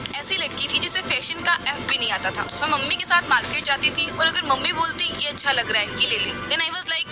एक ऐसी लड़की थी जिसे फैशन का एफ भी नहीं आता था। मैं मम्मी के साथ मार्केट जाती थी और अगर मम्मी बोलती ये अच्छा लग रहा है ये ले ले, देन आई वाज लाइक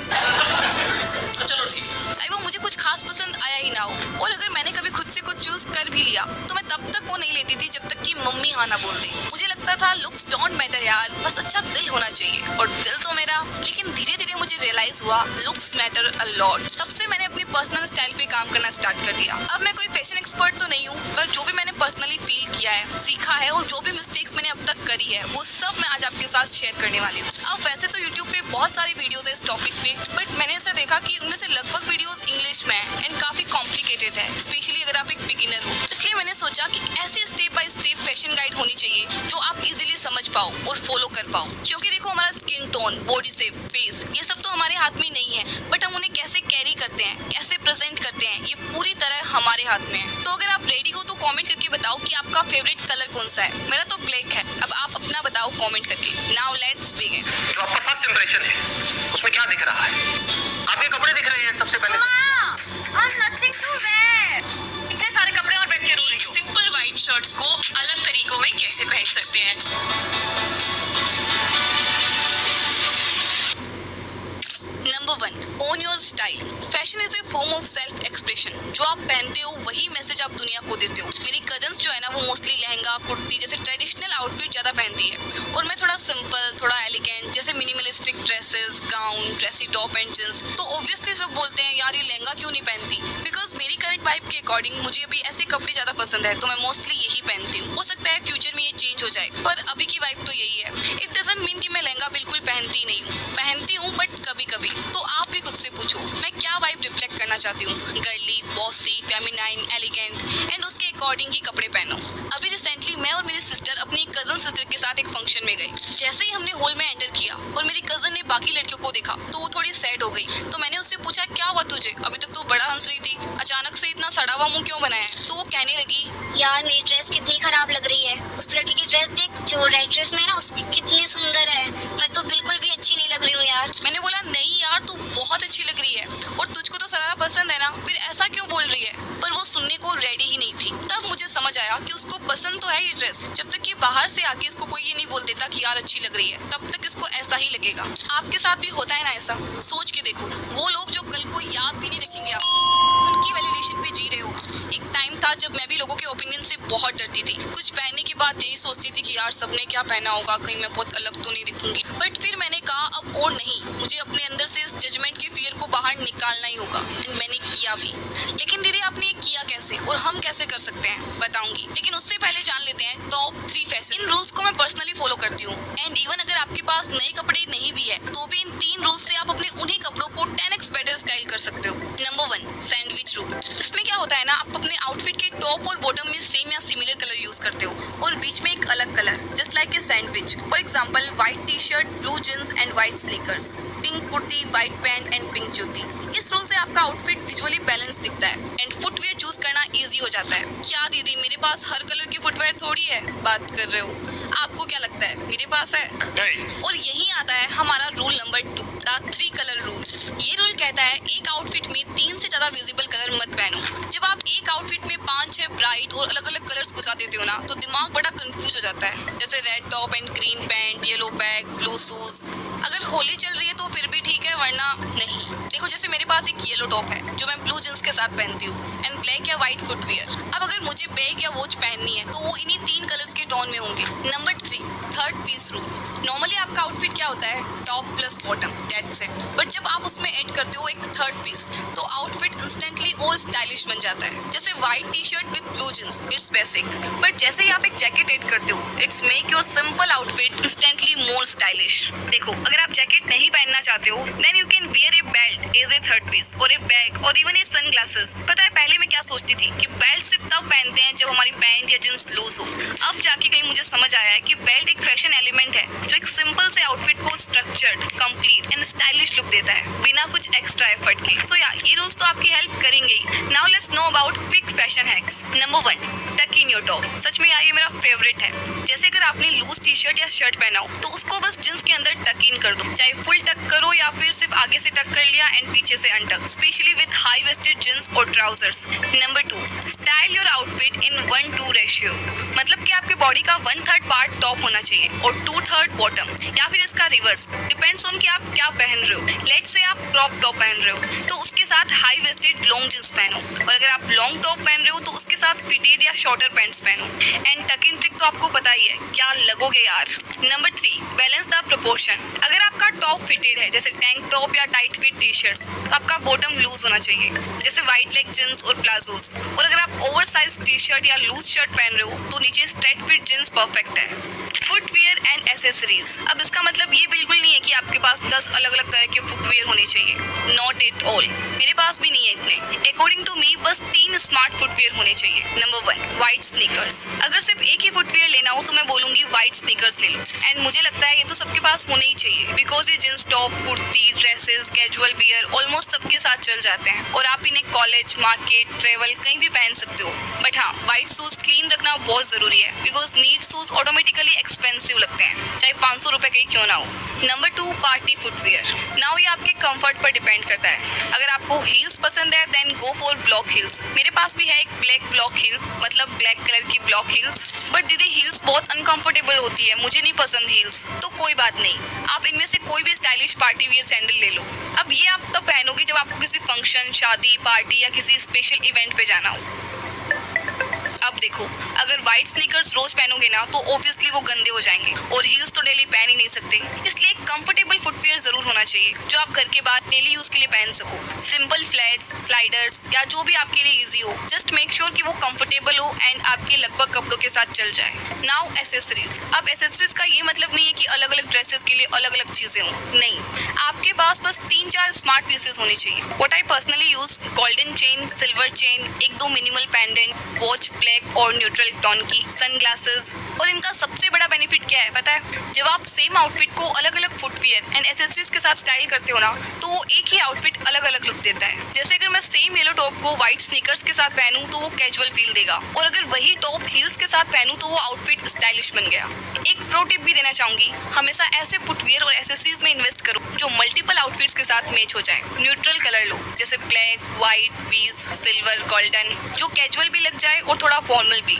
चलो ठीक है, चाहे वो मुझे कुछ खास पसंद आया ही ना हो। और अगर मैंने कभी खुद से कुछ चूज कर भी लिया तो मैं तब तक वो नहीं लेती थी जब तक कि मम्मी हाँ ना बोल दे। मुझे लगता था लुक्स डोंट मैटर यार, बस अच्छा दिल होना चाहिए, और दिल तो मेरा। लेकिन धीरे धीरे मुझे रियलाइज हुआ लुक्स मैटर अ लॉट। तब से मैंने अपनी पर्सनल स्टाइल पे काम करना स्टार्ट कर दिया। अब मैं कोई फैशन एक्सपर्ट तो नहीं हूँ, पर जो भी मैंने पर्सनली फील किया है, सीखा है और जो भी मिस्टेक्स मैंने अब तक करी है वो सब मैं आज आपके साथ शेयर करने वाली हूँ। अब वैसे तो यूट्यूब पे बहुत सारी वीडियोस है इस टॉपिक पे, बट मैंने ऐसा देखा कि उनमें से लगभग वीडियोस इंग्लिश में है एंड काफी कॉम्प्लिकेटेड है, स्पेशली अगर आप एक बिगिनर हो। इसलिए मैंने सोचा कि ऐसी step by step fashion guide होनी चाहिए जो आप इजीली समझ पाओ और फॉलो कर पाओ। क्योंकि देखो हमारा skin tone, body shape, face, ये सब तो हमारे हाथ में नहीं है, बट हम उन्हें कैसे कैरी करते हैं, कैसे प्रेजेंट करते हैं, ये पूरी तरह हमारे हाथ में है। तो अगर आप रेडी हो तो कमेंट करके बताओ कि आपका फेवरेट कलर कौन सा है। मेरा तो ब्लैक है, अब आप अपना बताओ कमेंट करके। Now let's begin. जो आपका फर्स्ट इंप्रेशन है उसमें क्या दिख रहा है? आपके कपड़े दिख रहे हैं सबसे पहले। Nothing to wear. इतने सारे कपड़े और बैठ के रो रही हो। सिंपल व्हाइट शर्ट्स को अलग तरीकों में कैसे पहन सकते हैं। Number 1, own your style. Fashion is a form of self expression. जो आप पहनते हो वही मैसेज आप दुनिया को देते हो। मेरी कजन्स जो है ना वो मोस्टली लहंगा, कुर्ती जैसे ट्रेडिशनल आउटफिट ज्यादा पहनती है, और मैं थोड़ा सिंपल, थोड़ा एलिगेंट जैसे minimalistic dresses, gown, dressy top and jeans. तो ऑब्वियसली सब बोलते हैं यार ये लहंगा क्यों नहीं पहनती, बिकॉज मेरी करंट वाइब के अकॉर्डिंग मुझे अभी ऐसे कपड़े ज्यादा पसंद है, तो मैं मोस्टली यही पहनती हूँ। हो सकता है फ्यूचर में ये चेंज हो जाए, पर अभी की वाइब तो यही है। इट डजंट मीन कि मैं लहंगा बिल्कुल पहनती नहीं हूँ, पहनती हूँ बट कभी कभी। तो आप भी खुद से पूछो मैं क्या वाइब रिफ्लेक्ट करना चाहती हूँ, girly, bossy, feminine, elegant, and उसके अकॉर्डिंग ही कपड़े पहनो। अभी रिसेंटली मैं और मेरी सिस्टर अपनी कजन सिस्टर के साथ एक फंक्शन में गए। जैसे ही हमने हॉल में एंटर किया और मेरी कजन ने बाकी लड़कियों को देखा तो वो थोड़ी सैड हो गई। तो मैंने उससे पूछा क्या हुआ तुझे, अभी तक तो बड़ा हंस रही थी, अचानक से इतना सड़ा हुआ मुंह क्यों बनाया है। तो वो कहने लगी यार मेरी ड्रेस कितनी खराब लग रही है, उस लड़की की ड्रेस देख जो रेड ड्रेस में है ना, उसकी कितनी सुंदर है, मैं तो बिल्कुल भी अच्छी नहीं लग रही हूँ यार। मैंने बोला नहीं यार तू बहुत अच्छी लग रही है, और तुझको तो सरारा पसंद है ना, फिर ऐसा क्यों बोल रही है। पर वो सुनने को रेडी ही नहीं थी। तब मुझे समझ आया कि उसको पसंद तो है ये ड्रेस, जब तक कि बाहर से आके इसको कोई ये नहीं बोल देता कि यार अच्छी लग रही है, तब तक इसको ऐसा ही लगेगा। आपके साथ भी होता है ना ऐसा? सोच के देखो, वो लोग जो कल को याद भी नहीं रखेंगे आप, उनकी वैलिडेशन पे जी रहे हो। एक टाइम था जब मैं भी लोगों के ओपिनियन से बहुत डरती थी। कुछ पहनने के बाद यही सोचती थी कि यार सबने क्या पहना होगा, कहीं मैं बहुत अलग तो नहीं दिखूंगी। बट फिर मैंने कहा अब और नहीं, मुझे अपने अंदर से इस जजमेंट के फियर को बाहर निकालना ही होगा, एंड मैंने किया भी। लेकिन दीदी आपने ये किया कैसे और हम कैसे कर सकते हैं, बताऊंगी। लेकिन उससे पहले जान लेते हैं टॉप 3 फैशन। इन रूल्स को मैं पर्सनली फॉलो करती हूँ, एंड इवन अगर आपके पास नए कपड़े नहीं भी है तो भी इन 3 रूल्स से आप अपने उन्हीं कपड़ों को 10x बेटर स्टाइल कर सकते हो। Number 1, sandwich rule. इसमें क्या होता है ना, आप अपने आउटफिट के टॉप और बॉटम में सेम या सिमिलर कलर यूज करते हो और बीच में एक अलग colour, just like a sandwich. For example white T shirt, blue jeans and white sneakers, pink kurti, white pant and pink जूती। इस रूल से आपका आउटफिट विजुअली बैलेंस दिखता है एंड फुटवेयर चूज करना इजी हो जाता है। क्या दीदी मेरे पास हर कलर की फुटवेयर थोड़ी है, बात कर रहे हो? आपको क्या लगता है मेरे पास है? नहीं। और यही आता है हमारा rule number 2, the 3 colour rule. ये रूल कहता है एक आउटफिट में 3 से ज्यादा विजिबल कलर मत पहनो। जब आप एक आउटफिट में 5-6 ब्राइट और अलग अलग कलर्स घुसा देते हो ना, तो दिमाग बड़ा कंफ्यूज हो जाता है। जैसे red top and green pant, yellow bag, blue shoes. अगर होली चल रही है तो फिर भी ठीक है, वरना नहीं। देखो जैसे मेरे पास एक येलो टॉप है जो मैं ब्लू जींस के साथ पहनती हूँ, एंड ब्लैक या व्हाइट फुटवियर। अब अगर मुझे बैग या वॉच पहननी है तो वो इन्हीं 3 कलर्स के टोन में होंगे। Number 3, third piece rule. Normally आपका आउटफिट क्या होता है, top plus bottom, that's it. But जब आप उसमें ऐड करते हो एक थर्ड पीस, तो आउटफिट इंस्टेंटली और स्टाइलिश बन जाता है। जैसे white T shirt with blue jeans, it's basic, but जैसे ही आप एक जैकेट ऐड करते हो, it's make your simple outfit instantly more stylish. देखो अगर आप जैकेट नहीं पहनना चाहते हो, then you can wear a belt as a third piece, और ए बैग, और इवन ए सनग्लासेस। पता है पहले मैं क्या सोचती थी कि बेल्ट सिर्फ तब पहनते हैं जब हमारी पैंट या जींस लूज हो। अब जाके कहीं मुझे समझ आया है कि बेल्ट एक फैशन एलिमेंट है जो एक सिंपल से आउटफिट को structured, complete and stylish look देता है बिना कुछ एक्स्ट्रा एफर्ट के। सो या ये रूल्स तो आपकी हेल्प करेंगे ही। Now let's know about quick fashion hacks. Number 1, tuck in your top. सच में यार ये मेरा फेवरेट है। जैसे अगर आपने लूज टी शर्ट या शर्ट पहना हो तो उसको बस जींस के अंदर टक इन कर दो, चाहे फुल टक करो या फिर सिर्फ आगे से टक कर लिया एंड पीछे से untuck, especially with high waisted jeans और trousers. Number 2, style your outfit in 1:2 ratio. मतलब कि आप होना चाहिए और 2/3 बॉटम या फिर इसका रिवर्स, डिपेंड्स ऑन कि आप क्या पहन रहे हो। लेट्स से आप क्रॉप टॉप पहन रहे हो तो उसके साथ हाई वेस्टेड लॉन्ग जींस पहनो, और अगर आप लॉन्ग टॉप पहन रहे हो तो उसके साथ फिटेड या शॉर्टर पैंट्स पहनो। एंड टक इन ट्रिक तो आपको पता ही है, क्या लगोगे यार। Number 3, balance the proportion. अगर आपका टॉप फिटेड है जैसे टैंक टॉप या टाइट फिट टी शर्ट्स, तो आपका बॉटम लूज होना चाहिए जैसे वाइड लेग जींस और प्लाजोस। और अगर आप ओवर साइज टी शर्ट या लूज शर्ट पहन रहे हो तो नीचे स्ट्रेट फिट जींस परफेक्ट है। Footwear and accessories. अब इसका मतलब ये बिल्कुल नहीं है कि आपके पास 10 अलग अलग तरह के फुटवियर होने चाहिए, नॉट एट ऑल। मेरे पास भी नहीं है इतने। अकॉर्डिंग टू मी बस 3 स्मार्ट फुटवियर होने चाहिए। Number 1, white sneakers. अगर सिर्फ एक ही फुटवियर लेना हो तो मैं बोलूंगी वाइट स्नीकर्स ले लो। एंड मुझे लगता है ये तो सबके पास होने ही चाहिए, बिकॉज ये jeans top, kurti, dresses, casual wear almost सबके साथ चल जाते हैं और आप इन्हें कॉलेज, मार्केट, ट्रेवल कहीं भी पहन सकते हो। बट हाँ, वाइट शूज क्लीन रखना बहुत जरूरी है, because neat shoes automatically expensive लगते हैं, चाहे 500 रुपए के ही क्यों ना हो। Number 2, party footwear. नाउ ये आपके कंफर्ट पर डिपेंड करता है। अगर आपको हील्स पसंद है then go for block heels. मेरे पास भी है एक ब्लैक ब्लॉक हील, मतलब ब्लैक कलर की ब्लॉक हील्स। बट दीदी हील्स बहुत अनकंफर्टेबल होती है, मुझे नहीं पसंद हील्स। तो कोई बात नहीं, आप इनमें से कोई भी स्टाइलिश पार्टी वियर सैंडल ले लो। अब ये आप तब पहनोगे जब आपको किसी फंक्शन, शादी, पार्टी या किसी स्पेशल इवेंट पे जाना हो। अब देखो, अगर व्हाइट स्नीकर्स रोज पहनोगे ना तो ऑब्वियसली वो गंदे हो जाएंगे, और हील्स तो डेली पहन ही नहीं सकते। इसलिए कंफर्टेबल फुटवियर जरूर होना चाहिए जो आप घर के बाहर डेली यूज के लिए पहन सको। सिंपल फ्लैट्स, स्लाइडर्स या जो भी आपके लिए इजी हो, जस्ट मेक श्योर कि वो कंफर्टेबल हो एंड आपके लगभग कपड़ों के साथ चल जाए। Now accessories. अब एसेसरीज का ये मतलब नहीं है कि अलग अलग ड्रेसेस के लिए अलग अलग चीजें हो, नहीं। आपके पास बस 3-4 स्मार्ट पीसेस होने चाहिए। What I personally use, golden chain, silver chain, 1-2 minimal pendant, watch black और न्यूट्रल टोन की, सनग्लासेस। और इनका सबसे बड़ा बेनिफिट क्या है पता है? जब आप सेम आउटफिट को अलग अलग फुटवियर एंड एसेसरीज के साथ स्टाइल करते हो ना, तो वो एक ही आउटफिट अलग अलग लुक देता है। जैसे अगर मैं सेम येलो टॉप को व्हाइट स्नीकर्स के साथ पहनूं तो वो कैजुअल फील देगा, और अगर वही टॉप हील्स के साथ पहनूं तो वो आउटफिट स्टाइलिश बन गया। एक प्रो टिप भी देना चाहूंगी, हमेशा ऐसे फुटवियर और एसेसरीज में इन्वेस्ट करो जो मल्टीपल आउटफिट्स के साथ मैच हो जाए। न्यूट्रल कलर लो जैसे black, white, peach, silver, golden, जो कैजुअल भी लग जाए और थोड़ा फॉर्मल भी।